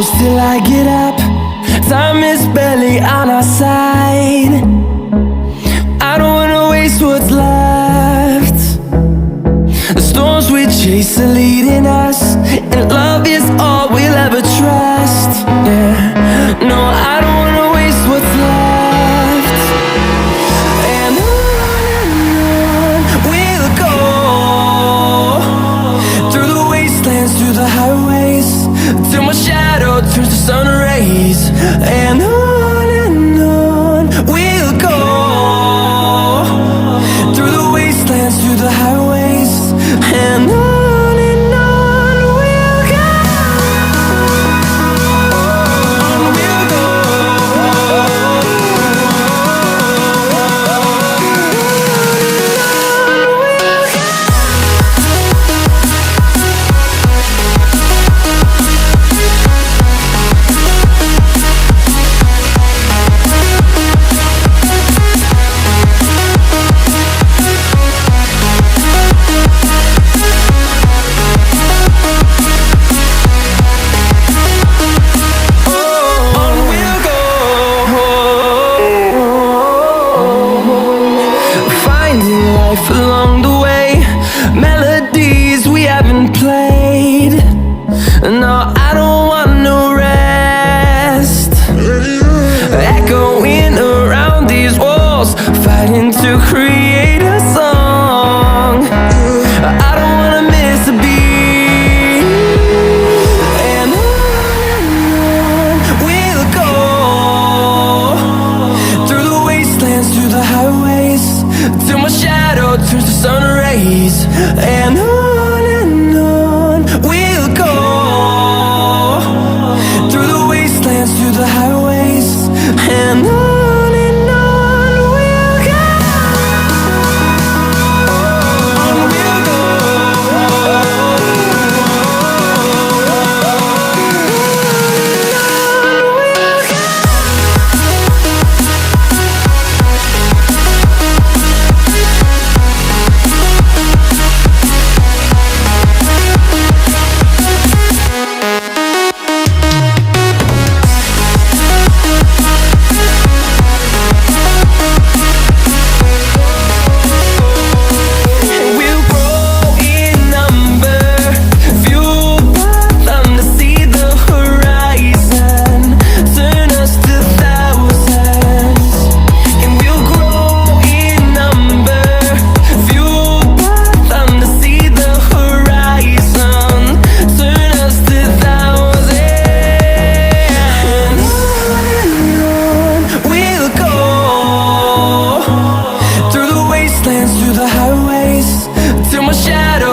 close till I get up. Time is barely on our side. I don't wanna waste what's left. The storms we chase are leading us, and love is all we'll ever trust. Yeah, no, I don't wanna waste what's left. And on we'll go, through the wastelands, through the highways, till my shadow turns to sun rays. And on we'll go, through the wastelands, through the highways, and on we'll go. On we'll go. Finding life along the way, melodies we haven't played. No, I don't want no rest. Echoing around these walls, fighting to create a song. I don't wanna miss a beat. And on we'll go, through the wastelands, through the highways, till my shadow turns to sun rays. And on